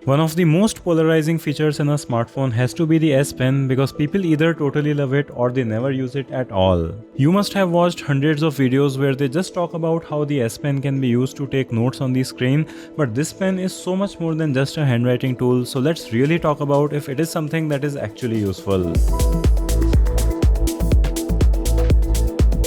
One of the most polarizing features in a smartphone has to be the S Pen because people either totally love it or they never use it at all. You must have watched hundreds of videos where they just talk about how the S Pen can be used to take notes on the screen, but this pen is so much more than just a handwriting tool, so let's really talk about if it is something that is actually useful.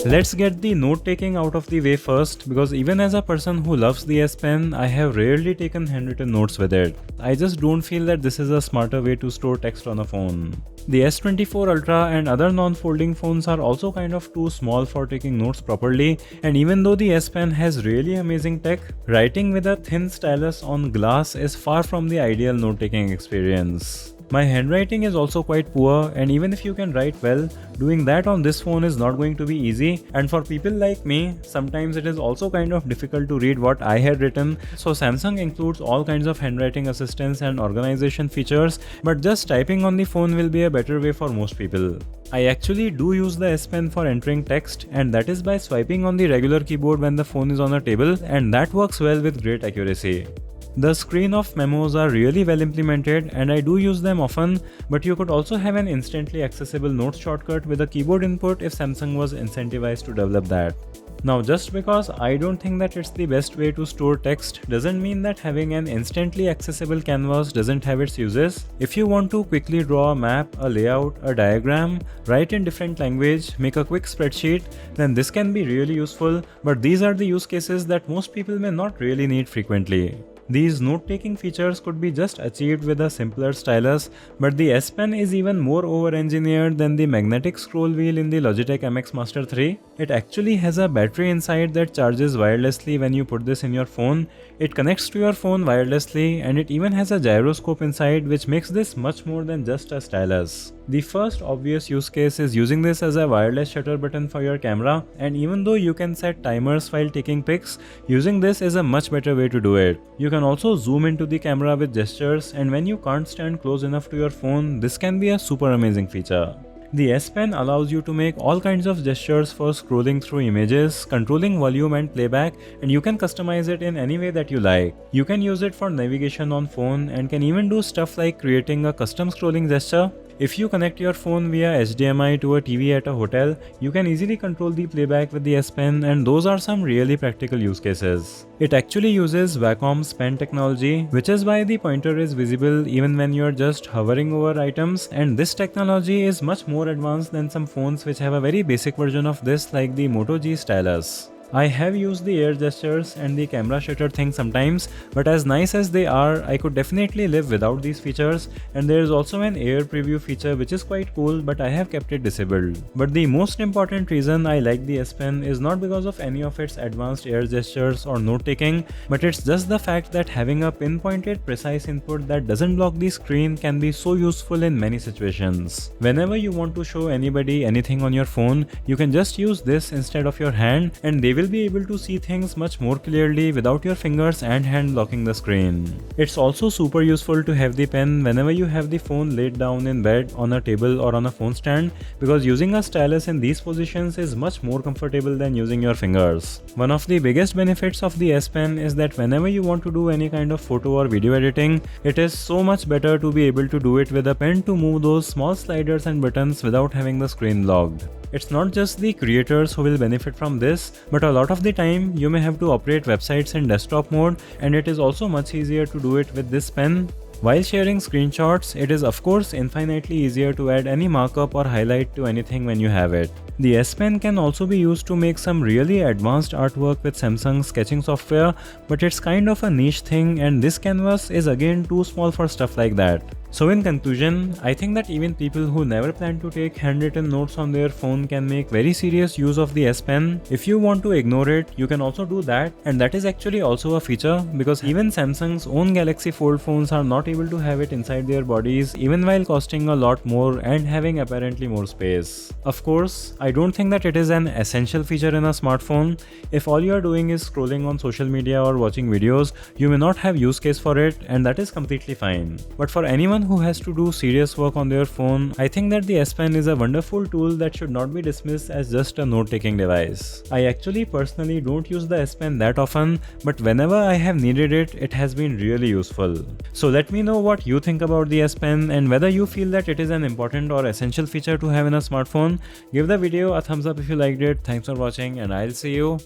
Let's get the note-taking out of the way first, because even as a person who loves the S Pen, I have rarely taken handwritten notes with it. I just don't feel that this is a smarter way to store text on a phone. The S25 Ultra and other non-folding phones are also kind of too small for taking notes properly, and even though the S Pen has really amazing tech, writing with a thin stylus on glass is far from the ideal note-taking experience. My handwriting is also quite poor, and even if you can write well, doing that on this phone is not going to be easy, and for people like me, sometimes it is also kind of difficult to read what I had written, so Samsung includes all kinds of handwriting assistance and organization features, but just typing on the phone will be a better way for most people. I actually do use the S Pen for entering text, and that is by swiping on the regular keyboard when the phone is on a table, and that works well with great accuracy. The screen off memos are really well implemented and I do use them often, but you could also have an instantly accessible notes shortcut with a keyboard input if Samsung was incentivized to develop that. Now, just because I don't think that it's the best way to store text doesn't mean that having an instantly accessible canvas doesn't have its uses. If you want to quickly draw a map, a layout, a diagram, write in different language, make a quick spreadsheet, then this can be really useful, but these are the use cases that most people may not really need frequently. These note-taking features could be just achieved with a simpler stylus, but the S Pen is even more over-engineered than the magnetic scroll wheel in the Logitech MX Master 3. It actually has a battery inside that charges wirelessly when you put this in your phone. It connects to your phone wirelessly, and it even has a gyroscope inside, which makes this much more than just a stylus. The first obvious use case is using this as a wireless shutter button for your camera, and even though you can set timers while taking pics, using this is a much better way to do it. You can also zoom into the camera with gestures, and when you can't stand close enough to your phone, this can be a super amazing feature. The S Pen allows you to make all kinds of gestures for scrolling through images, controlling volume and playback, and you can customize it in any way that you like. You can use it for navigation on phone and can even do stuff like creating a custom scrolling gesture. If you connect your phone via HDMI to a TV at a hotel, you can easily control the playback with the S Pen, and those are some really practical use cases. It actually uses Wacom's pen technology, which is why the pointer is visible even when you're just hovering over items, and this technology is much more advanced than some phones which have a very basic version of this like the Moto G stylus. I have used the air gestures and the camera shutter thing sometimes, but as nice as they are, I could definitely live without these features, and there is also an air preview feature which is quite cool, but I have kept it disabled. But the most important reason I like the S Pen is not because of any of its advanced air gestures or note taking, but it's just the fact that having a pinpointed precise input that doesn't block the screen can be so useful in many situations. Whenever you want to show anybody anything on your phone, you can just use this instead of your hand, and they will be able to see things much more clearly without your fingers and hand blocking the screen. It's also super useful to have the pen whenever you have the phone laid down in bed, on a table or on a phone stand, because using a stylus in these positions is much more comfortable than using your fingers. One of the biggest benefits of the S Pen is that whenever you want to do any kind of photo or video editing, it is so much better to be able to do it with a pen to move those small sliders and buttons without having the screen locked. It's not just the creators who will benefit from this, but a lot of the time you may have to operate websites in desktop mode, and it is also much easier to do it with this pen. While sharing screenshots, it is of course infinitely easier to add any markup or highlight to anything when you have it. The S Pen can also be used to make some really advanced artwork with Samsung sketching software, but it's kind of a niche thing, and this canvas is again too small for stuff like that. So in conclusion, I think that even people who never plan to take handwritten notes on their phone can make very serious use of the S Pen. If you want to ignore it, you can also do that, and that is actually also a feature because even Samsung's own Galaxy Fold phones are not able to have it inside their bodies, even while costing a lot more and having apparently more space. Of course, I don't think that it is an essential feature in a smartphone. If all you are doing is scrolling on social media or watching videos, you may not have use case for it, and that is completely fine. But for anyone anyone who has to do serious work on their phone, I think that the S Pen is a wonderful tool that should not be dismissed as just a note-taking device. I actually personally don't use the S Pen that often, but whenever I have needed it, it has been really useful. So let me know what you think about the S Pen and whether you feel that it is an important or essential feature to have in a smartphone. Give the video a thumbs up if you liked it. Thanks for watching and I'll see you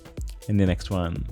in the next one.